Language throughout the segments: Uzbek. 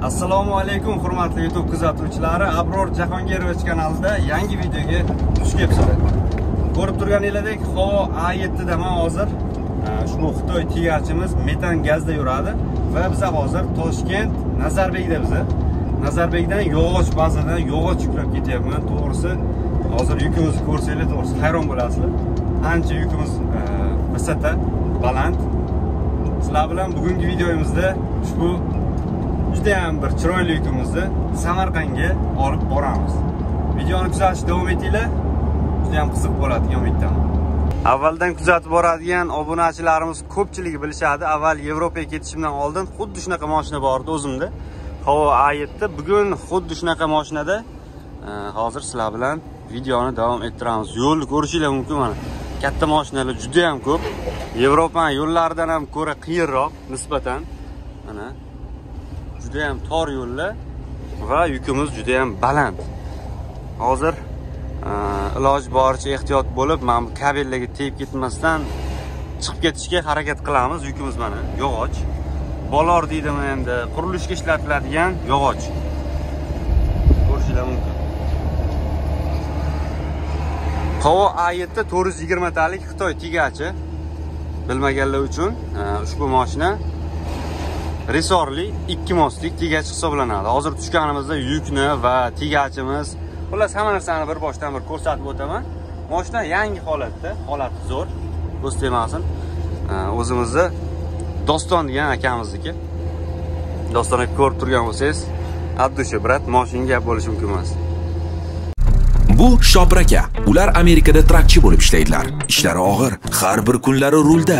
Assalomu alaykum hurmatli YouTube kuzatuvchilari. Abror Jahongirovich kanalida yangi videoga xush kelibsizlar. Ko'rib turganingizdek, havo A7 da men hozir ushbu Xitoy tigachimiz metan gazda yuradi va biz hozir Toshkent Nazarbekda Nazarbekdan yog'och bazadan yog'och yuklab ketyapman. To'g'risi, hozir yukimizni ko'rsanglar, to'g'risi hayron bo'lasizlar. Ancha yukimiz visata, baland. Sizlar bilan bugungi videomizda ushbu juda ham bir chiroyli yukimizni Samarqandga olib boramiz. Videoni kuzatishda davom etinglar. Juda ham qiziq bo'ladi, umiddaman. Avvaldan kuzatib boradigan obunachilarimiz ko'pchiligi bilishadi. Avval Yevropaga ketishimdan oldin xuddi shunaqa mashina bor edi o'zimda. Havo A7. Bugun xuddi shunaqa mashinada hozir sizlar bilan videoni davom ettiramiz. Yo'lni ko'rishingiz mumkin mana. Katta mashinalar juda ham ko'p. Yevropa yo'llaridan ham ko'ra qiyinroq nisbatan. Mana juda ham tor yo'llar va yukimiz juda ham baland. Hozir iloji boricha ehtiyot bo'lib, mana bu kabellarga tegib ketmasdan chiqib ketishga harakat qilamiz. Yukimiz mana yog'och. Bolor deydimi endi, qurilishga ishlatiladigan yog'och. Ko'rishingiz mumkin. Havo A7 420 talik Xitoy tigachi. Bilmaganlar uchun ushbu mashina resorli 2 mostlik tigach hisoblanadi. Hozir tushganimizda yukni va tigachimiz, xullas hamma narsani bir boshdan bir ko'rsatib o'taman. Mashina yangi holatda, holati zo'r. Ko'z tegmasin. O'zimizni Doston degan akamizniki. Dostonni ko'rib turgan bo'lsangiz, addusha brat, mashina gap bo'lishi mumkin emas. Bu Shopir aka. Ular Amerikada trakchi bo'lib ishlaydilar. Ishlari og'ir, har bir kunlari rulda,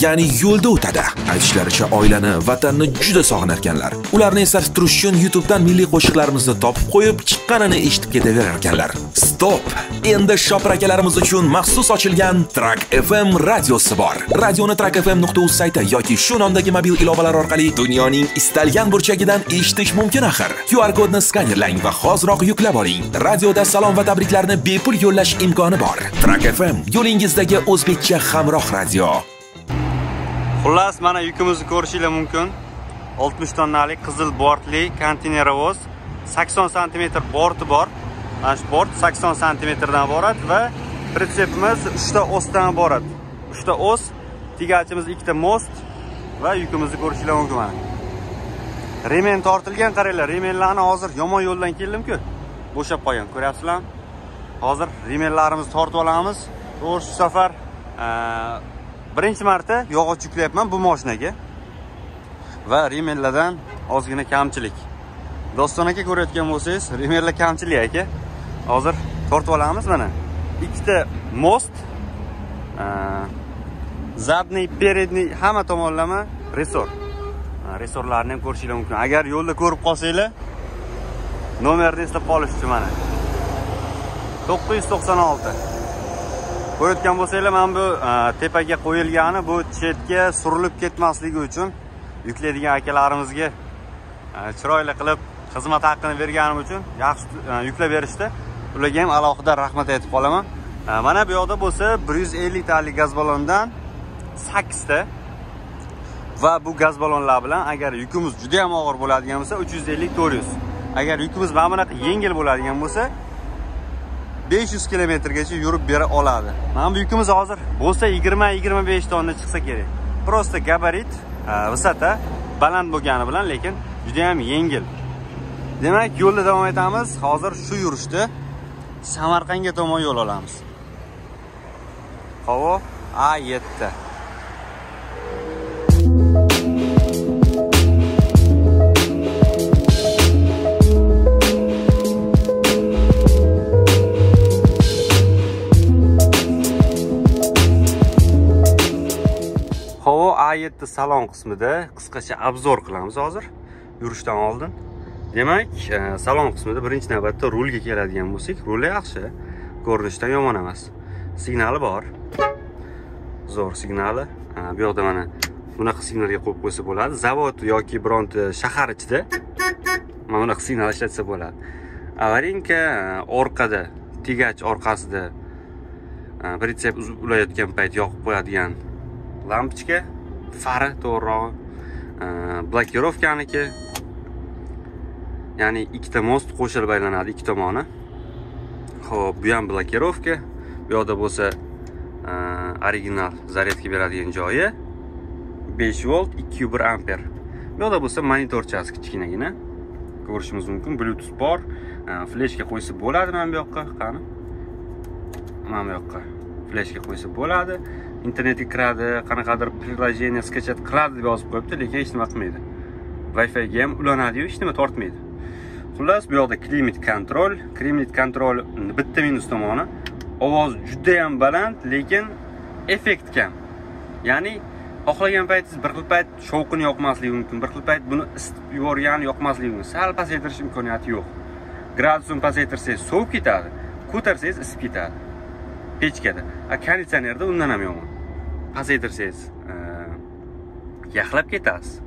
ya'ni yo'lda o'tadi. Aytishlaricha oilani, vatanni juda sog'inarkanlar. Ularni eslatib turish uchun YouTubedan milliy qo'shiqlarimizni topib qo'yib, chiqqanini eshitib ketaverar ekanlar. Stop! Endi Shopir akalarimiz uchun maxsus ochilgan Track FM radiosi bor. Radioni trackfm.uz sayti yoki shu nomdagi mobil ilovalar orqali dunyoning istalgan burchagidan eshitish mumkin axir. QR kodni skanerlang va hoziroq yuklab oling. Radioda salom va tabriklarni bepul yo'llash imkoni bor. Track FM yo'lingizdagi o'zbekcha hamroh radio. Xullas, mana yukimizni ko'rishingiz mumkin. 60 tonnalik qizil bortli konteynerovoz, 80 sm borti bor. Mana shu bort 80 sm dan boradi va pritsepimiz 3 ta osdan boradi. 3 ta os, tigachimiz 2 ta most va yukimizni ko'rishingiz mumkin mana. Remen tortilgan, qaranglar, remenlarni hozir yomon yo'ldan keldim-ku. Bo'shab qo'ygan, ko'ryapsizlarmi? Hozir remenlarimizni tortib olamiz. To'g'ri, shu safar birinchi marta yog'och yuklayapman bu mashinaga. Va remenlardan ozgina kamchilik. Doston aka ko'rayotgan bo'lsangiz, remenlar kamchilik aka. Hozir tortib olamiz mana. 2 ta most, zadniy, peredniy hamma tomonlama resor. Resorlarni ham ko'rishingiz mumkin. Agar yo'lda ko'rib qolsanglar, nomerni eslab qolish uchun mana 996. Ko'rayotgan bo'lsanglar, mana bu tepaga qo'yilgani bu chetga surilib ketmasligi uchun yuklaydigan akalarimizga chiroyli qilib xizmat haqqini berganim uchun yaxshi yuklab berishdi. Ularga ham alohida rahmat aytib qolaman. Mana bu yoqda bo'lsa 150 talik gaz balondan 8 ta va bu gaz balonlar bilan agar yukimiz juda ham og'ir bo'ladigan bo'lsa 350-400. Agar yukimiz mana bunaqa yengil bo'ladigan bo'lsa 500 kilometrgacha yurib bera oladi. Mana bu yukimiz hozir bo'lsa 20-25 tonna chiqsa kerak. Prosta gabarit, visata baland bo'lgani bilan, lekin juda ham yengil. Demak, yo'lda davom etamiz. Hozir shu yurishda Samarqandga tomon yo'l olamiz. Havo A7. Havo A7 salon qismida qisqacha obzor qilamiz hozir yurishdan oldin. Demak, salon qismida birinchi navbatda rulga keladigan bo'lsak, ruli yaxshi, ko'rinishdan yomon emas. Signali bor. Zo'r signali. Bu yoqda mana bunaqa signalga qo'yib qo'ysa bo'ladi. Zavod yoki bironta shahar ichida mana bunaqa signal ishlatsa bo'ladi. Avarinka orqada, tigach orqasida pritsep ulayotgan payt yoqib qo'yadigan lampochka, fari to'g'rirog'i, blokirovkaniki Ya'ni ikkita most qo'shilib aylanadi ikki tomoni. Xo'p, bu ham blokirovka. Bu yoqda bo'lsa original zaryadka beradigan joyi 5 volt 2,1 amper. Bu yoqda bo'lsa monitorchasi kichkinagina. Ko'rishimiz mumkin. Bluetooth bor. Flashga qo'ysa bo'ladi mana bu yoqqa. Qani? Mana bu yoqqa flashga qo'ysa bo'ladi. Internetga kiradi, qanaqadir приложение skachat qiladi deb yozib qo'yibdi, lekin hech nima qilmaydi. Wi-Fi ga ham ulanadi-yu, hech nima tortmaydi. Xullas, bu yoqda climate control. Climate control bitta minus tomoni. Ovoz juda ham baland, lekin effekt kam. Ya'ni xohlagan paytingiz bir xil payt shovqini yoqmasligi mumkin, bir xil payt buni isitib yuborgani yoqmasligi mumkin. Sal pasaytirish imkoniyati yo'q. Gradusini pasaytirsangiz sovib ketadi, ko'tarsangiz isib ketadi. Pechkada. Konditsionerda undan ham yomon. Pasaytirsangiz yaxlab ketasiz,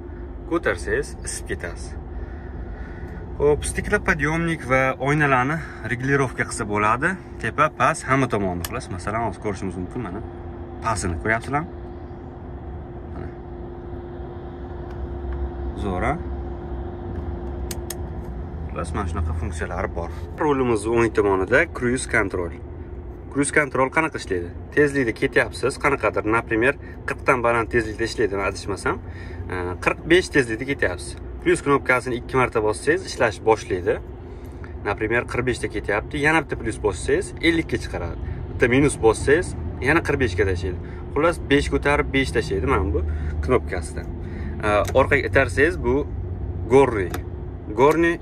ko'tarsangiz isib ketasiz. Hop, stiklopodъемник va oynalarni regulirovka qilsa bo'ladi. Tepa, past, hamma tomonni xullas. Masalan, hozir ko'rishimiz mumkin mana. Pastini ko'ryapsizlarmi? Mana. Zo'ra. Xullas, mana shunaqa funksiyalari bor. Rolimizning o'ng tomonida cruise control. Cruise control qanaqa ishlaydi? Tezlikda ketyapsiz, qanaqadir, например, 40 dan baland tezlikda ishlaydi, adashmasam. 45 tezlikda ketyapsiz. Plus knopkasini 2 marta bossangiz ishlash boshlaydi. Например, 45 da ketyapti, yana bitta plus bossangiz 50 ga chiqaradi. Bitta minus bossangiz yana 45 ga tashlaydi. Xullas 5 ko'tarib 5 tashlaydi mana bu knopkasidan. Orqaga itarsangiz bu gorni. Gorni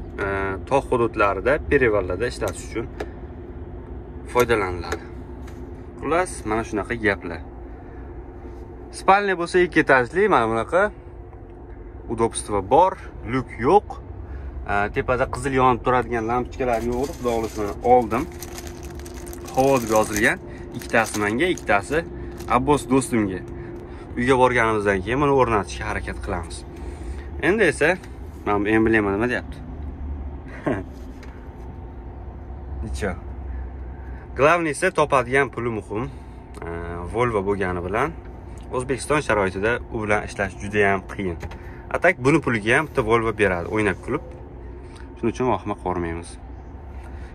tog' hududlarida, perivallarda ishlatish uchun foydalaniladi. Xullas, mana shunaqa gaplar. Spalniya bo'lsa 2 etajli, mana bunaqa udobstvo bor, lyuk yo'q. Tepada qizil yonib turadigan lampochkalar yo'q, xudo xolisa oldim. Havoga yozilgan. Ikkitasi menga, ikkitasi Abbos do'stimga. Uyga borganimizdan keyin buni o'rnatishga harakat qilamiz. Endi esa mana bu emblema nima deyapti? Nicho. Glavnisi topadigan puli muhim. Volvo bo'lgani bilan O'zbekiston sharoitida u bilan ishlash juda ham qiyin. Atak buni puliga ham bitta Volvo beradi, o'ynab kulib. Shuning uchun vahima qo'rmaymiz.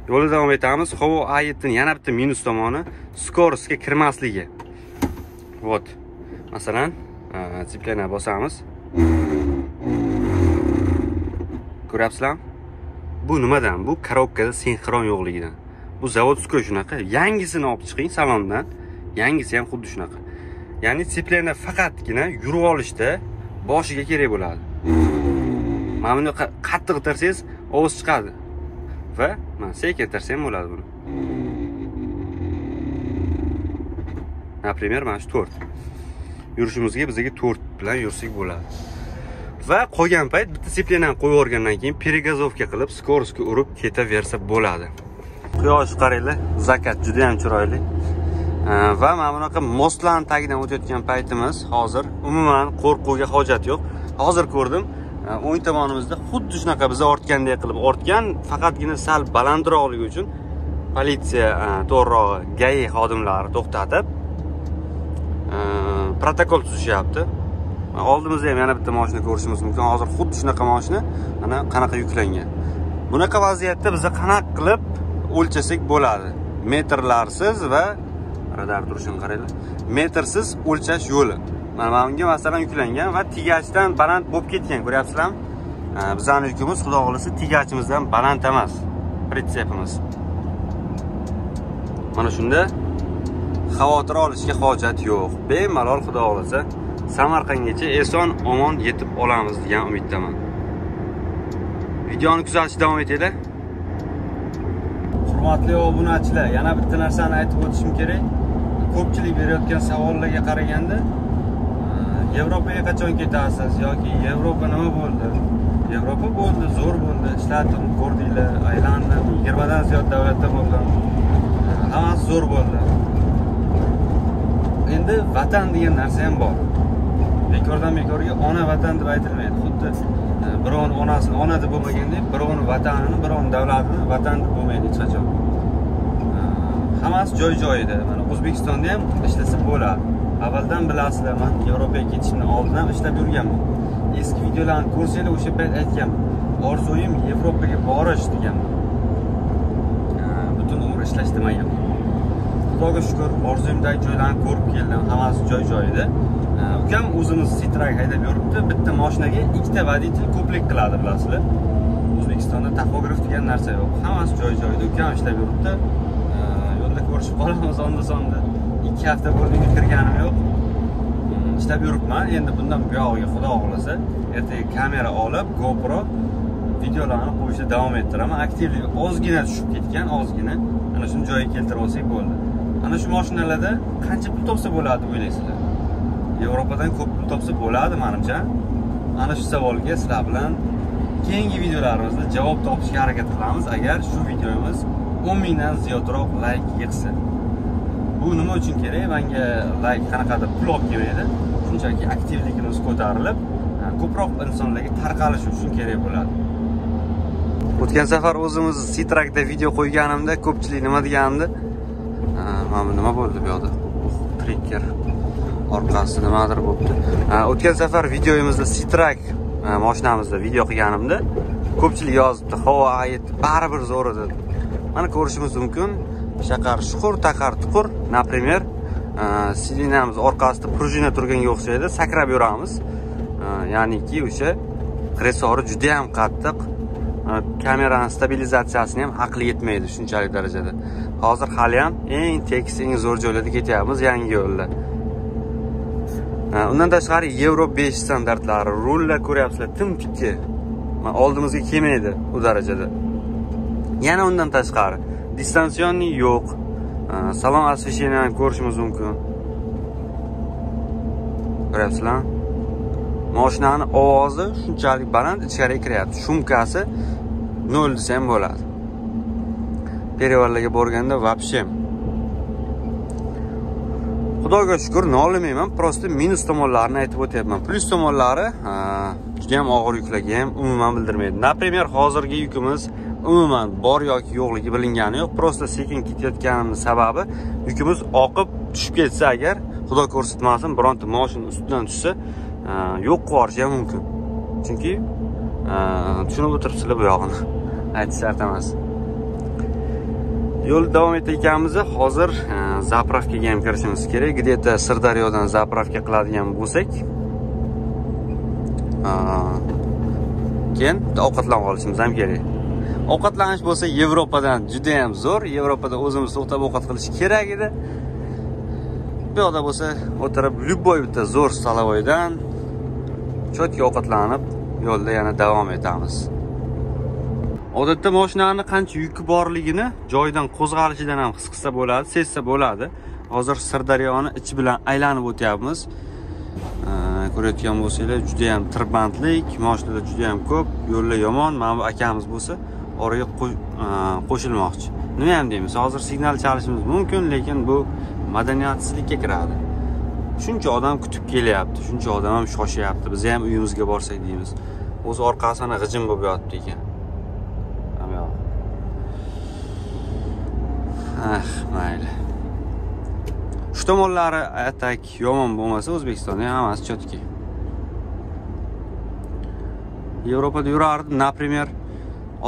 Yo'lda davom etamiz. Hovo A7 ning yana bitta minus tomoni skoroskga kirmasligi. Вот. Masalan, ziplana bosamiz. Ko'ryapsizlarmi? Bu nimadan? Bu korobkada sinxron yo'qligidan. Bu zavodskoy shunaqa. Yangisini olib chiqing salondan. Yangisi ham xuddi shunaqa. Ya'ni ziplana faqatgina yurib olishda boshiga kerak bo'ladi. Mana buni qattiq itarsangiz ovoz chiqadi. Va mana sekin itarsa ham bo'ladi buni. Например, mana shu 4. Yurishimizga bizga 4 bilan yursak bo'ladi. Va qolgan payt bitta ziplenani qo'yib o'rgandan keyin перегазовка qilib skoroskga urib ketaversa bo'ladi. Quyosh qaranglar, zakat juda ham chiroyli. Va mana bunaqa mostlarning tagidan o'tayotgan paytimiz hozir umuman qo'rquvga hojat yo'q. Hozir ko'rdim, o'ng tomonimizda xuddi shunaqa biz ortgandek qilib ortgan, faqatgina sal balandroqligi uchun politsiya, to'g'rirog'i GAI xodimlari to'xtatib protokol tuzishyapti. Oldimizda ham yana bitta mashina ko'rishimiz mumkin. Hozir xuddi shunaqa mashina mana qanaqa yuklangan. Bunaqa vaziyatda biz qanaqa qilib o'lchasak bo'ladi? Metrlarsiz va radar turishini qaranglar. Metrsiz o'lchash yo'li. Mana bunga masalan yuklangan va tigachdan baland bo'lib ketgan, ko'ryapsizlarmi? Bizning yukimiz xudo xolisa tigachimizdan baland emas. Pritsepimiz. Mana shunda xavotir olishga hojat yo'q. Bemalol xudo xolisa Samarqandgacha eson omon yetib olamiz degan umiddaman. Videoni kuzatishda davom etinglar. Hurmatli obunachilar, yana bitta narsani aytib o'tishim kerak. Ko'pchilik berayotgan savollarga qaraganda, Yevropaga qachon ketasiz yoki Yevropa nima bo'ldi? Yevropa bo'ldi, zo'r bo'ldi, ishladim, ko'rdinglar, aylandim, 20 dan ziyod davlatda bo'ldim. Hammasi zo'r bo'ldi. Endi vatan degan narsa ham bor. Bekordan bekorga ona vatan deb aytilmaydi. Xuddi birovning onasini ona deb bo'lmagandek, birovning vatanini, birovning davlatini vatan deb bo'lmaydi hech qachon. Hammasi joy-joyida. Mana O'zbekistonda ham ishlasa bo'ladi. Avvaldan bilasizlar, men Yevropaga ketishimdan oldin ham ishlab yurganman. Eski videolarni ko'rsanglar o'sha payt aytganman. Orzuyim Yevropaga borish deganman. Butun umr ishlash demaganman. Xudoga shukr, orzuyimdagi joylarni ko'rib keldim, hammasi joy-joyida. Ukam o'zimiz Citroen haydab yuribdi. Bitta mashinaga ikkita voditel ko'plik qiladi, bilasizlar. O'zbekistonda taxograf degan narsa yo'q. Hammasi joy-joyida. Ukam ishlab yuribdi. Yo'lda ko'rishib qolamiz onda-sonda. 2 hafta bo'ldi kirganim yo'q. Ishlab yuribman. Endi bundan buyog'iga Xudo xolasa, ertaga kamera olib, GoPro videolarni qo'yishda davom ettiraman. Aktivlik ozgina tushib ketgan, ozgina. Ana shuni joyiga keltirib olsak bo'ldi. Ana shu mashinalarda qancha pul topsa bo'ladi o'ylaysizlar? Yevropadan ko'p pul topsa bo'ladi menimcha. Ana shu savolga sizlar bilan keyingi videolarimizda javob topishga harakat qilamiz agar shu videomiz 10 mingdan ziyodroq like yig'sa. Bu nima uchun kerak? Menga like qanaqadir pul olib kelmaydi. Shunchaki aktivligimiz ko'tarilib, ko'proq insonlarga tarqalish uchun kerak bo'ladi. O'tgan safar o'zimiz Citroen'da video qo'yganimda ko'pchilik nima degandi? Mana nima bo'ldi bu yoqda? Trigger orqasi nimadir bo'libdi. O'tgan safar videomizda Citroen mashinamizda video qilganimda ko'pchilik yozibdi, "Havo ayet baribir zo'r edi." Mana ko'rishimiz mumkin. Shaqar shuqur, taqar tuqur. Например, silinamiz orqasida prujina turganga o'xshaydi, sakrab yuramiz. Ya'niki o'sha kresori juda ham qattiq. Kameraning stabilizatsiyasini ham aqli yetmaydi shunchalik darajada. Hozir hali ham eng tekis, eng zo'r joylarda ketyapmiz yangi yo'lda. Undan tashqari Euro 5 standartlari, rullar ko'ryapsizlar, tim-tikka. Oldimizga kelmaydi u darajada. Yana undan tashqari distansionni yo'q. Salon освещениyaini ko'rishimiz mumkin. Ko'ryapsizlar? Mashinaning ovozi shunchalik baland ichkariga kiryapti. Shumkasi 0 desa ham bo'ladi. Perivallarga borganda вообще. Xudoga shukr, nolimayman, prosta minus tomonlarini aytib o'tyapman. Plus tomonlari juda ham og'ir yuklarga ham umuman bildirmaydi. Например, hozirgi yukimiz umuman bor yoki yo'qligi bilingani yo'q. Prosta sekin ketayotganimning sababi yukimiz oqib tushib ketsa agar, Xudo ko'rsatmasin, bironta mashina ustidan tushsa, yo'q qilishi ham mumkin. Chunki tushunib o'tiribsizlar bu yog'ini. Aytish shart emas. Yo'l davom etayotganmiz. Hozir zapravkaga ham kirishimiz kerak. Где-то Sirdaryodan zapravka qiladigan bo'lsak, keyin ovqatlanib olishimiz ham kerak. Ovqatlanish bo'lsa Yevropadan juda ham zo'r. Yevropada o'zimiz to'xtab ovqat qilish kerak edi. Bu yoqda bo'lsa, o'tirib любой bitta zo'r stolovoydan chotga ovqatlanib, yo'lda yana davom etamiz. Odatda mashinaning qancha yuki borligini joydan qo'zg'alishidan ham his qilsa bo'ladi, sezsa bo'ladi. Hozir Sirdaryoni ichi bilan aylanib o'tyapmiz. Ko'rayotgan bo'lsanglar, juda ham tirbandlik, mashinalar juda ham ko'p, yo'llar yomon. Mana bu akamiz bo'lsa, oraga qo'shilmoqchi. Nima ham deymiz? Hozir signal chalishimiz mumkin, lekin bu madaniyatsizlikka kiradi. Shuncha odam kutib kelyapti, shuncha odam ham shoshyapti. Biz ham uyimizga borsak deymiz. O'zi orqasini g'ijim bo'lib yotibdi ekan. Mayli. Shu tomonlari atak yomon bo'lmasa, O'zbekistonda hammasi chotki. Yevropada yurardim, например,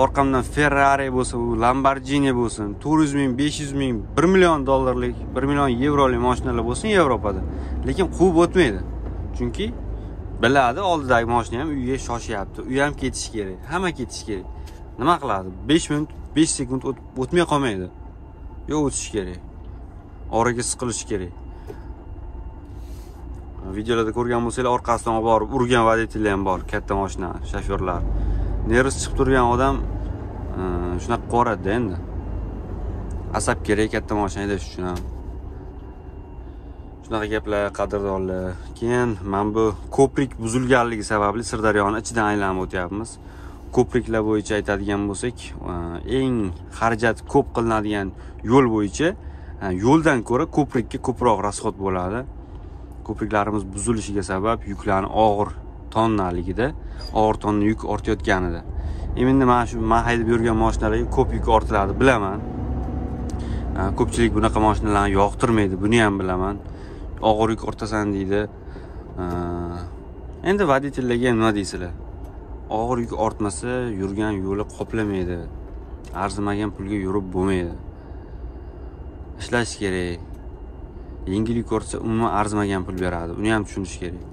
orqamdan Ferrari bo'lsa, Lamborghini bo'lsin, 400 ming, 500 ming, 1 million dollarlik, 1 million yevrolik mashinalar bo'lsin Yevropada. Lekin quvib o'tmaydi. Chunki biladi, oldidagi mashina ham uyga shoshyapti. Uy ham ketish kerak, hamma ketish kerak. Nima qiladi? 5 minut, 5 sekund o'tmay qolmaydi. Yo'q, o'tish kerak. Oraga siqilish kerak. Videolarda ko'rgan bo'lsanglar, orqasidan olib borib urgan voditellar ham bor, katta mashina shofyorlar. Nervisi chiqib turgan odam shunaqa qo'radi endi. Asab kerak katta mashina haydash uchun ham. Shunaqa gaplar, qadrdonlar. Keyin men bu ko'prik buzilganligi sababli Sirdaryoning ichidan aylanib o'tyapmiz. Ko'priklar bo'yicha aytadigan bo'lsak, eng xarajat ko'p qilinadigan yo'l bo'yicha yo'ldan ko'ra ko'prikka ko'proq rasxod bo'ladi. Ko'priklarimiz buzilishiga sabab yuklarni og'ir tonnaligida, og'ir tonna yuk ortayotganida. Endi men haydab yurgan mashinalarga ko'p yuk ortiladi, bilaman. Ko'pchilik bunaqa mashinalarni yoqtirmaydi, buni ham bilaman. Og'ir yuk ortasan deydi. Endi voditellarga nima deysizlar? og'ir yuk ortmasa yurgan yo'li qoplamaydi. Arzimagan pulga yurib bo'lmaydi. Ishlash kerak. Yengil yuk ortsa umuman arzimagan pul beradi. Uni ham tushunish kerak.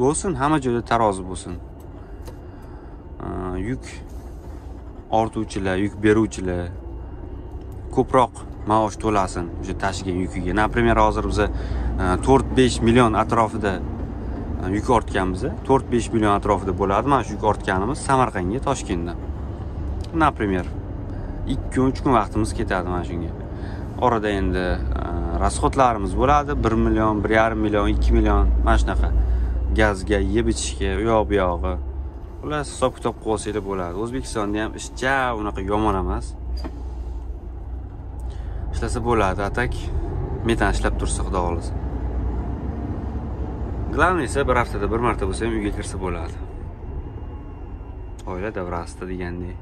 Bo'lsin, hamma joyda tarozi bo'lsin. Yuk ortuvchilar, yuk beruvchilar ko'proq maosh to'lasin o'sha tashigan yukiga. Например, hozir biz 4-5 million atrofida yuk ortganmiz. 4-5 million atrofida bo'ladi mana shu yuk ortganimiz Samarqandga, Toshkentdan. Например, 2-3 kun vaqtimiz ketadi mana shunga. Orada endi rasxodlarimiz bo'ladi, 1 million, 1,5 million, 2 million mana shunaqa. Gazga, yeb ichishga, u yoq bu yog'i. Ular hisob kitob qilsanglar bo'ladi. O'zbekistonda ham ishcha unaqa yomon emas. Ishlasa bo'ladi, atak metan ishlab tursa xudo xolasa. Главное esa bir haftada bir marta bo'lsa ham uyga kirsa bo'ladi. Oila davrasida degandek.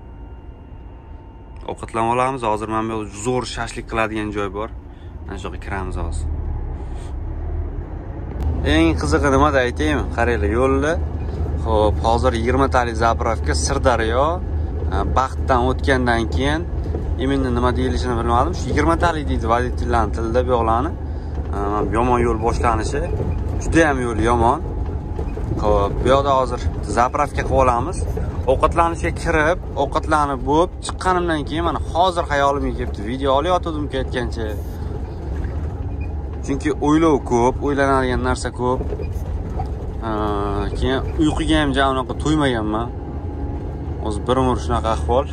Ovqatlanib olamiz. Hozir mana bu zo'r shashlik qiladigan joy bor. Mana shu yerga kiramiz hozir. Eng qizig'i nimada aytaymi? Qaranglar, yo'lda. Xo'p, hozir 20 talik zapravka Sirdaryo Baxtdan o'tgandan keyin endi nima deyilishini bilmadim. Shu 20 talik deydi voditellarning tilida bu yo'llarni. Yomon yo'l boshlanishi, juda ham yo'l yomon. Xo'p, bu yerda hozir zapravka qilib olamiz. Ovqatlanishga kirib, ovqatlanib bo'lib chiqqanimdan keyin mana hozir hayolimga kelibdi. Video olayotgandim ketgancha. Chunki o'ylov ko'p, o'ylanadigan narsa ko'p. Keyin uyquga ham unaqa to'ymaganman. O'zi bir umr shunaqa ahvol.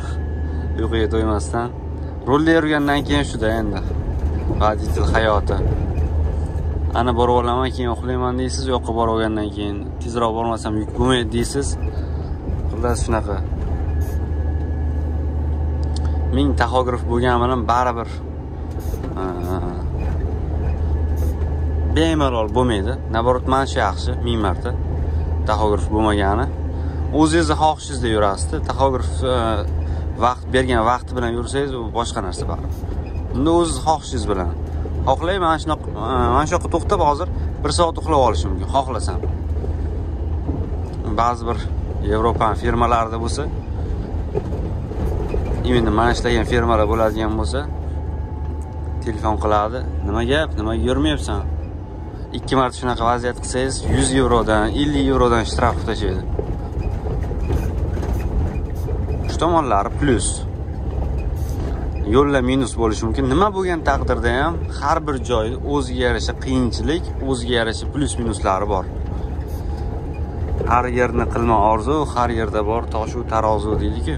Uyquga to'ymasdan. Rolda yurgandan keyin shuda endi. Voditel hayoti. Ana borib olaman, keyin uxlayman deysiz, yo'qqa borib olgandan keyin tezroq bormasam yuk bo'lmaydi deysiz. Xullas shunaqa. Ming taxograf bo'lgani bilan baribir bemalol bo'lmaydi. Naborot mana shu yaxshi, ming marta taxograf bo'lmagani. O'zingizni xohishingizda yurasiz. Taxograf vaqt bergan vaqti bilan yursangiz u boshqa narsa baribir. Unda o'zingiz xohishingiz bilan. Xohlayman mana shu yoqqa to'xtab hozir 1 soat uxlab olishim mumkin, xohlasam. Ba'zi bir Yevropa firmalarida bo'lsa, endi mana ishlagan firmalar bo'ladigan bo'lsa, telefon qiladi. Nima gap? Nimaga yurmayapsan? 2 marta shunaqa vaziyat qilsangiz 100 yevrodan, 50 yevrodan shtraf tashlaydi. Shu tomonlari plus. Yo'llar minus bo'lishi mumkin. Nima bo'lgan taqdirda ham har bir joyda o'ziga yarasha qiyinchilik, o'ziga yarasha plus minuslari bor. Har yerni qilma orzu, har yerda bor toshu tarozi deydi-ku.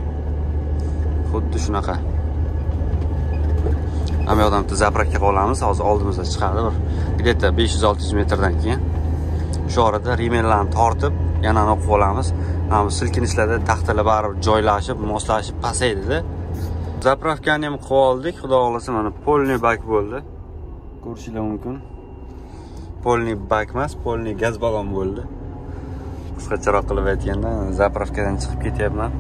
Xuddi shunaqa. Hamma odamni zapravka qilib olamiz. Hozir oldimizda chiqadi bir где-то 500-600 metrdan keyin. Shu orada rimellarni tortib, yana o'qib olamiz. Mana bu silkinishlarda taxtalar baribir joylashib, moslashib pasaydi-da. Zapravkani ham qilib oldik. Xudo xolasa mana polniy bak bo'ldi. Ko'rishingiz mumkin. Polniy bak emas, polniy gaz balon bo'ldi. Qisqacharoq qilib aytganda, zapravkadan chiqib ketyapman.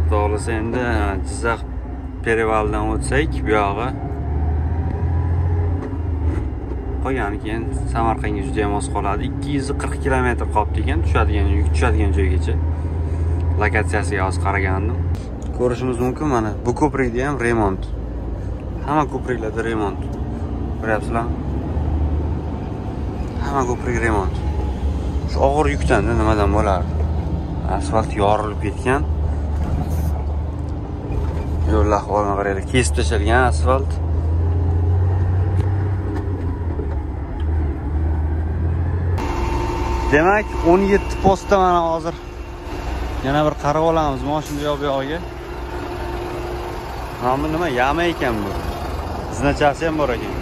Xudo xolasa endi Jizzax Perevalidan o'tsak, bu yog'i qo'ygan keyin Samarqandga juda ham oz qoladi. 240 kilometr qolibdi ekan yuk tushadigan joygacha. Lokatsiyasiga hozir qaragandim. Ko'rishimiz mumkin mana bu ko'prikda ham remont. Hamma ko'priklarda remont. Ko'ryapsizlarmi? Hamma ko'prik remont. Shu og'ir yukdan nimadan bo'lardi? Asfalt yorilib ketgan. Yo'l ahvolini qaranglar, kesib tashalgan asfalt. Demak, 17 postda mana hozir yana bir qarab olamiz mashina yo'q bu yoqqa. Mana nima yama ekan bu? Значasi ham bor ekan.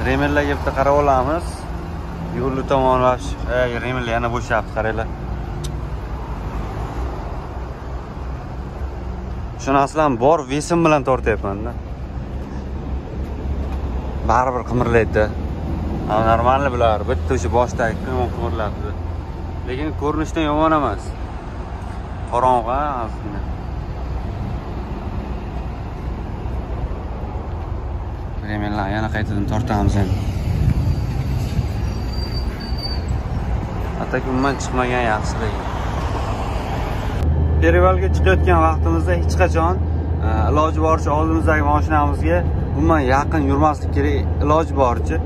Remellarga bitta qarab olamiz. Yo'lni tomonlash, remellar yana bo'shyapti, qaranglar. Shuni aslan bor vesim bilan tortyapman-da. Baribir qimirlaydi. Normalni bular, bitta o'sha boshdagi qimirlabdi. Lekin ko'rinishdan yomon emas. Qorong'i ozgina. Remellar yana qaytadan tortamiz endi. Hayottagi umuman chiqmagan yaxshi lekin. Perivalga chiqayotgan vaqtimizda hech qachon iloji boricha oldimizdagi mashinamizga umuman yaqin yurmaslik kerak. Iloji boricha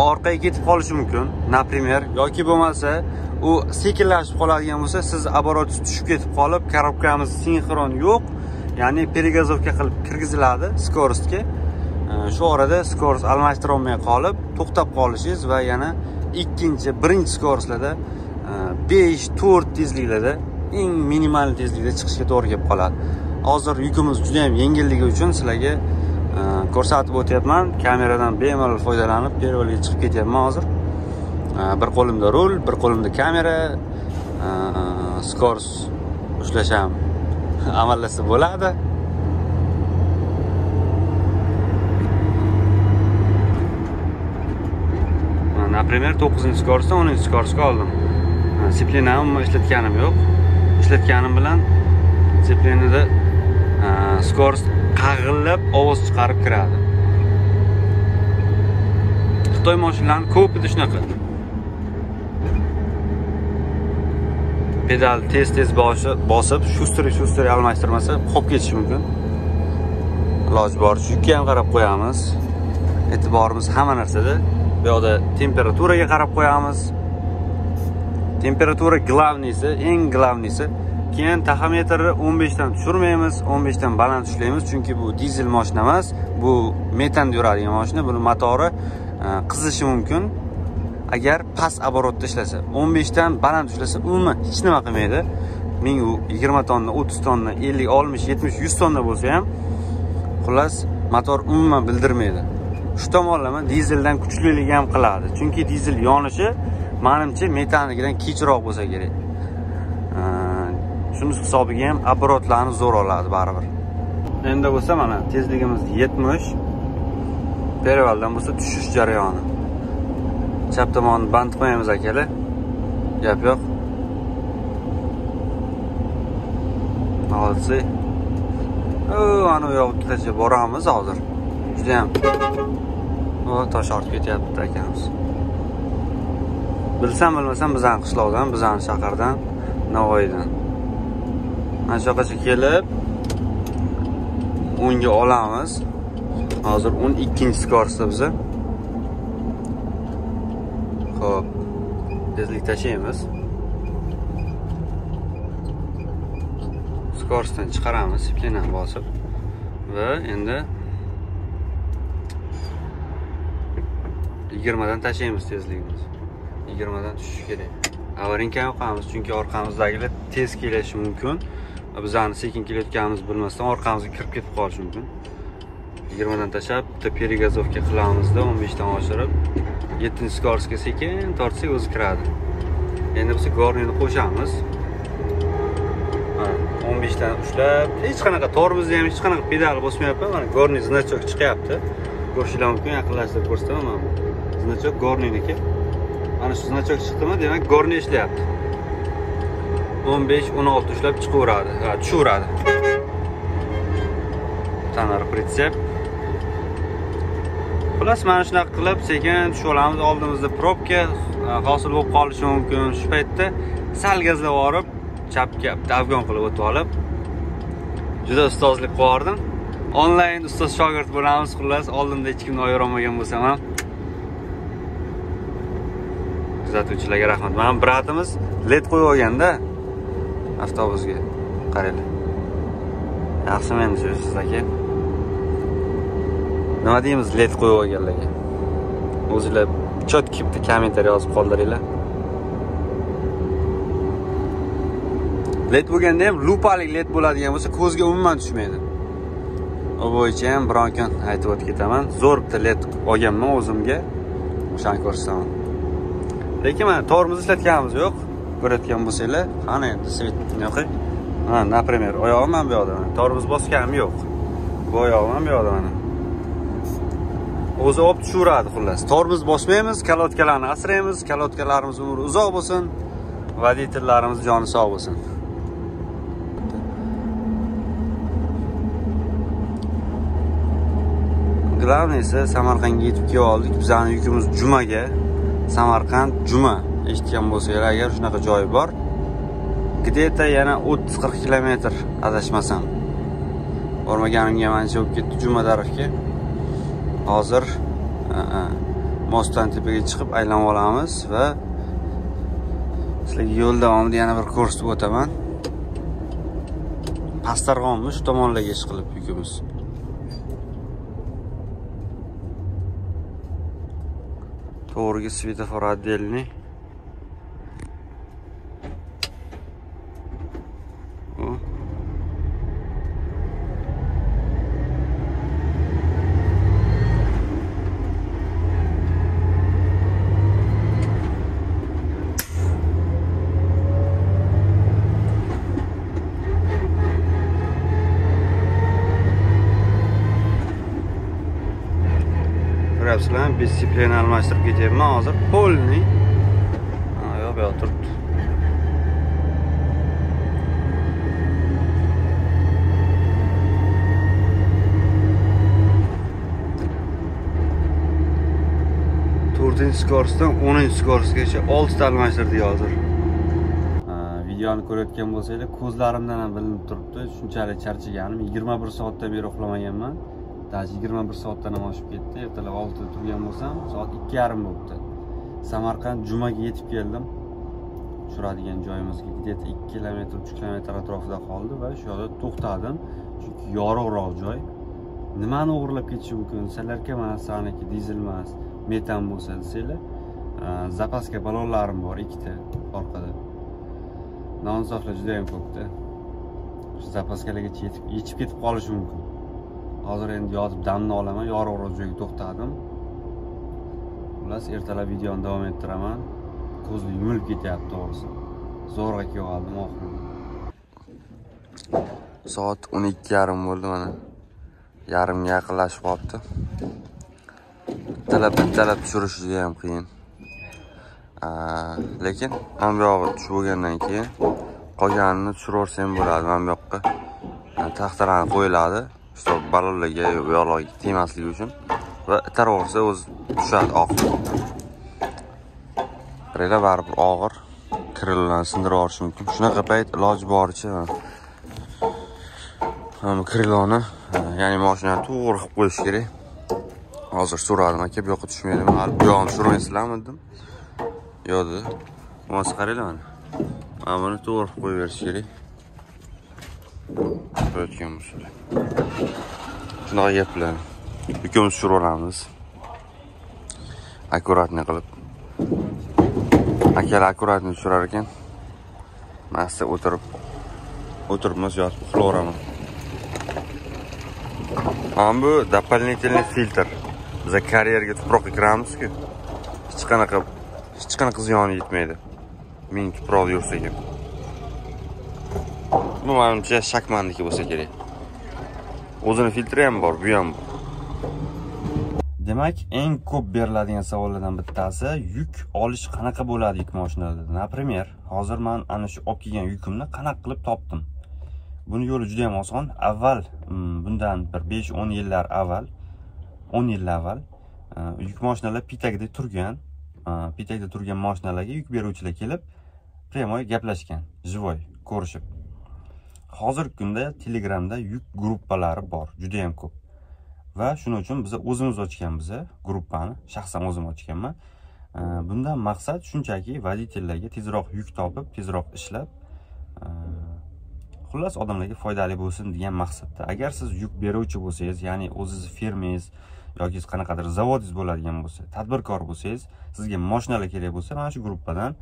orqaga ketib qolishi mumkin. Например, yoki bo'lmasa u sekinlashib qoladigan bo'lsa, siz оборот tushib ketib qolib, korobkamiz sinxron yo'q, ya'ni перегазовка qilib kirgiziladi скоростga. Shu orada skorost almashtira olmay qolib, to'xtab qolishingiz va yana birinchi skorostlarda 5-4 tezliklarda eng minimal tezlikda chiqishga to'g'ri kelib qoladi. Hozir yukimiz juda ham yengilligi uchun sizlarga ko'rsatib o'tyapman. Kameradan bemalol foydalanib, pervolga chiqib ketyapman hozir. Bir qo'limda rul, bir qo'limda kamera, skorost ushlasham amallasa bo'ladi. Например, 9-skorosdan 10-skorosga oldim. Disiplinani umuman ishlatganim yo'q. Ishlatganim bilan disiplinada skorost qag'illab ovoz chiqarib kiradi. Xitoy mashinalarining ko'pida shunaqa. Pedal tez bosib, shustri almashtirmasa qolib ketishi mumkin. Iloji boricha yukka ham qarab qo'yamiz. E'tiborimiz hamma narsada. Bu yoqda temperaturaga qarab qo'yamiz. Temperatura eng glavnisi. Keyin taxometrni 15 dan tushirmaymiz, 15 dan baland ushlaymiz, chunki bu dizel mashina emas, bu metanda yuradigan mashina. Buni motori qizishi mumkin. Agar past оборотda ishlasa, 15 dan baland ushlasa, umuman hech nima qilmaydi. Ming u 20 tonna, 30 tonna, 50, 60, 70, 100 tonna bo'lsa ham, xullas motor umuman bildirmaydi. Shu tomonlama dizeldan kuchliligi ham qiladi. Chunki dizel yonishi menimcha metannikidan kechroq bo'lsa kerak. Shuni hisobiga ham оборотlarni zo'r oladi baribir. Endi bo'lsa mana tezligimiz 70. Perivaldan bo'lsa tushish jarayoni. Chap tomonni band qo'yamiz akalar. Gap yo'q. Hozir ana u yoqgacha boramiz hozir. Juda ham tosh ortib ketyapti akamiz. Bilsam bilmasam bizani qishloqdan, bizani shahardan, Navoiydan. Mana shu yoqgacha kelib o'ngga olamiz. Hozir 12-skorosda biz. Xo'p, tezlik tashlaymiz. Skorosdan chiqaramiz, disiplinani bosib va endi 20 dan tashlaymiz tezligimiz. 20 dan tushishi kerak. Avarinka yoqamiz, chunki orqamizdagilar tez kelishi mumkin. Bizani sekin kelayotganimizni bilmasdan orqamizga kirib ketib qolishi mumkin. 20 dan tashlab, bitta перегазовка qilamizda 15 dan oshirib, 7-skorosga sekin tortsak o'zi kiradi. Endi biz gornini qo'shamiz. 15 dan ushlab, hech qanaqa tormozni ham hech qanaqa pedal bosmayapman. Mana gorni значок chiqyapti. Ko'rishinglar mumkin, yaqinlashtirib ko'rsataman mana. Значок gorniniki. Mana shu значок chiqdimi, demak gorni ishlayapti. 15-16 ushlab chiqaveradi, tushaveradi. Tanar pritsep. Xullas mana shunaqa qilib sekin tushib olamiz. Oldimizda probka hosil bo'lib qolishi mumkin. Shu paytda sal gazlab olib, chapga afgon qilib o'tib olib, juda ustozlik qildim. Onlayn ustoz shogird bo'lamiz. Xullas oldimda hech kimni oyolmagan bo'lsam ham kuzatuvchilarga rahmat. Mana bratimiz led qo'yib olganda avtobusga qaranglar. Yaxshimi endi siz aka? Nima deymiz led qo'yib olganlarga? O'zinglar chotki bitta kommentariy yozib qoldiringlar. Led bo'lganda ham lupalik led bo'ladigan bo'lsa, ko'zga umuman tushmaydi. O bo'yicha ham biron kun aytib o'tib ketaman. Zo'r bitta led olganman o'zimga. O'shani ko'rsataman. Lekin mana tormoz ishlatganimiz yo'q. Ko'rayotgan bo'lsanglar, qani endi svetni yo'q. Mana, например, oyog'im ham bu yoqda. Tormoz bosganim yo'q. Bu oyog'im ham bu yoqda mana. O'zi olib tushaveradi xullas. Tormoz bosmaymiz, kalotkalarni asraymiz. Kalotkalarimiz umri uzoq bo'lsin. Voditellarimiz joni sog' bo'lsin. Glavnisi Samarqandga yetib keldik. Bizning yukimiz jumaga. Samarqand juma. eshitgan bo'lsanglar agar shunaqa joy bor. Где-то yana 30-40 kilometr adashmasam. Bormaganimga mancha bo'lib ketdi Juma tarafga. Hozir mostdan tepaga chiqib aylanib olamiz va sizlarga yo'l davomida yana bir ko'rsatib o'taman. Pastarg'ommi shu tomonlarga ish qilib yukimiz. To'g'riga svetofor отдельный. Ko'ryapsizlar, disiplina almashtirib ketyapman hozir. Polniy. Yo'q, bu yoqda turibdi. Skorsdan 10 skorsgacha 6 ta almashtirdik hozir. Videoni ko'rayotgan bo'lsanglar, ko'zlarimdan ham bilinib turibdi. Shunchalik charchaganim, 21 soatdan beri uxlamaganman. Dash 21 soatdan ham oshib ketdi. Ertalab 6 da turgan bo'lsam, soat 2:30 bo'libdi. Samarqand Jumaga yetib keldim. Tushiradigan joyimizga где-то 2 kilometr, 3 kilometr atrofida qoldi va shu yerda to'xtadim. Chunki yorug'roq joy. Nimani o'g'irlab ketishi mumkin? Salarka emas, saniki dizel emas, metan bo'lsa desanglar, zapaska balonlarim bor, 2 ta orqada. Nonzoflar juda ham ko'pda. Shu zapaskalarga yetib ketib qolishi mumkin. Hozir endi yotib damni olaman, yorug'roq joyga to'xtadim. Xullas, ertalab videoni davom ettiraman. Ko'zim yumilib ketyapti to'g'risi. Zo'rg'a kelib oldim oxirida. Soat 12:30 bo'ldi mana. Yarimga yaqinlashib qolibdi. Talab tushirish juda ham qiyin. Lekin mana bu yoqqa tushib bo'lgandan keyin qolganini tushiraversam bo'ladi. Mana bu yoqqa taxtalar qo'yiladi. Shu balonlarga yo'qlarga tegmasligi uchun va taraversa o'zi tushadi oqib. Birlar baribir og'ir kirillani sindirib yuborishi mumkin. Shunaqa payt iloji boricha kirilloni, ya'ni mashinani to'g'ri qilib qo'yish kerak. Hozir so'radim, aka bu yoqqa tushmaydimi? Hali bu yoqni tushirmaysizlarmi dedim. Yo'q dedi. Bo'lmasa qaranglar mana. Mana buni to'g'ri qilib qo'yaverish kerak. O'tgan bo'lsa. Shunaqa gaplar. Ikkimiz tushiraveramiz. Akkuratni qilib. Akalar akkuratni tushirar ekan. Masta o'tiribmiz yotib uxlayveraman. Mana bu дополнительный filtr. Biz karyerga tuproqqa kiramiz-ku. Hech qanaqa ziyoni yetmaydi. Ming tuproq yursa ham. Bu menimcha shakmanniki bo'lsa kerak. O'zini filtri ham bor, bu ham bor. Demak, eng ko'p beriladigan savollardan bittasi yuk olish qanaqa bo'ladi yuk mashinalarida. Например, hozir men ana shu olib kelgan yukimni qanaqa qilib topdim? Buni yo'li juda ham oson. Avval bundan bir 5-10 yillar avval, 10 yil avval yuk mashinalar Pitagda turgan mashinalarga yuk beruvchilar kelib, pryamoy gaplashgan, живой, ko'rishib. Hozirgi kunda Telegramda yuk gruppalari bor, juda ham ko'p. Va shuning uchun biz o'zimiz ochganmiz gruppani, shaxsan o'zim ochganman. Bundan maqsad shunchaki voditellarga tezroq yuk topib, tezroq ishlab, xullas odamlarga foydali bo'lsin degan maqsadda. Agar siz yuk beruvchi bo'lsangiz, ya'ni o'zingiz firmangiz yoki qanaqadir zavodingiz bo'ladigan bo'lsa, tadbirkor bo'lsangiz, sizga mashinalar kerak bo'lsa, mana shu gruppadan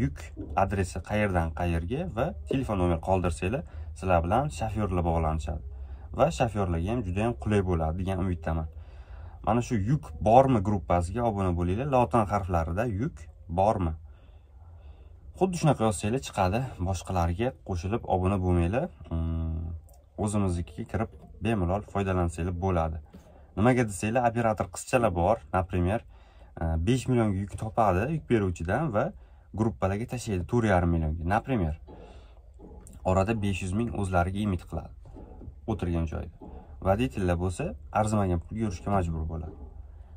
yuk adresi qayerdan qayerga va telefon nomer qoldirsanglar, sizlar bilan shofyorlar bog'lanishadi. Va shofyorlarga ham juda ham qulay bo'ladi degan umiddaman. Mana shu yuk bormi gruppasiga obuna bo'linglar. Lotin harflarida yuk bormi? Xuddi shunaqa yozsanglar chiqadi. Boshqalarga qo'shilib obuna bo'lmanglar. O'zimiznikiga kirib bemalol foydalansanglar bo'ladi. Nimaga desanglar, operator qizchalar bor, например, 5 millionga yuk topadi yuk beruvchidan va gruppalarga tashlaydi 4,5 millionga. Например, orada 500 ming o'zlariga imid qiladi. O'tirgan joyda. Voditellar bo'lsa, arzimagan pulga yurishga majbur bo'ladi.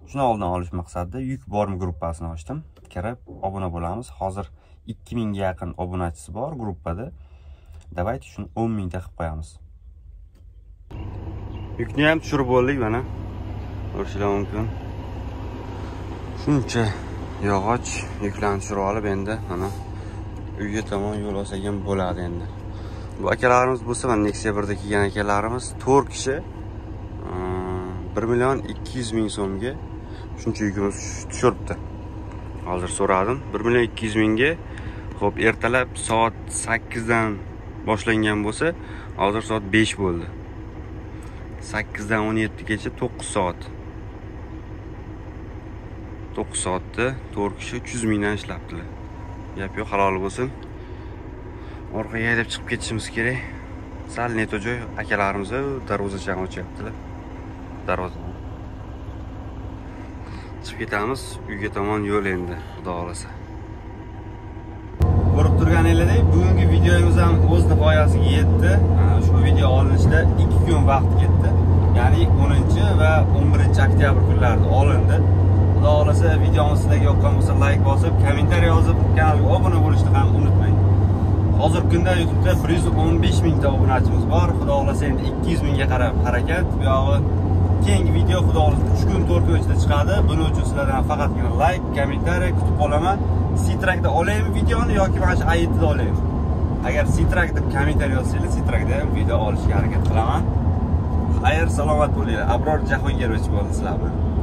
Shuni oldin olish maqsadida yuk bormi gruppasini ochdim. Kirib obuna bo'lamiz. Hozir 2000 ga yaqin obunachisi bor gruppada. Davayt shuni 10 mingta qilib qo'yamiz. Yukni ham tushirib bo'ldik mana. Ko'rishingiz mumkin. Shuncha yog'och yuklarni tushirib olib endi mana uyga tomon yo'l olsak ham bo'ladi endi. Bu akalarimiz bo'lsa, mana Nexia 1da kelgan akalarimiz 4 kishi 1.200.000 so'mga shuncha yukimiz tushiribdi. Hozir so'radim. 1.200.000 ga. Xo'p, ertalab soat 8 dan boshlangan bo'lsa, hozir soat 5 bo'ldi. 8 dan 17 gacha 9 soat. 9 soatda 4 kishi 300 mingdan ishlabdilar. Gap yo'q, halol bo'lsin. Orqaga haydab chiqib ketishimiz kerak. Sal neto joy akalarimiz darvozachani ochyaptilar. Darvoza. Chiqib ketamiz, uyga tomon yo'l endi, xudo xolasa. Ko'rib turganingizdek, bugungi videomiz ham o'z nihoyasiga yetdi. Ushbu video olinishda 2 kun vaqt ketdi. Ya'ni 10 va 11 oktyabr kunlarida olindi. Xudo xolasa videomiz sizlarga yoqqan bo'lsa, like bosib, kommentariy yozib, kanalga obuna bo'lishni ham unutmang. Hozirgi kunda YouTube'da 115 mingta obunachimiz bor. Xudo xolasa endi 200 mingga qarab harakat. Bu yog'i keyingi video xudo xolasa 3 kun 4 kun ichida chiqadi. Buning uchun sizlardan faqatgina like, kommentariy kutib qolaman. Citrakda olaymi videoni yoki mana shu A7da olaymi? Agar Citrakda kommentariy yozsangiz, Citrakda ham video olishga harakat qilaman. Xayr, salomat bo'linglar. Abror Jahongirovich bo'ldi sizlar bilan.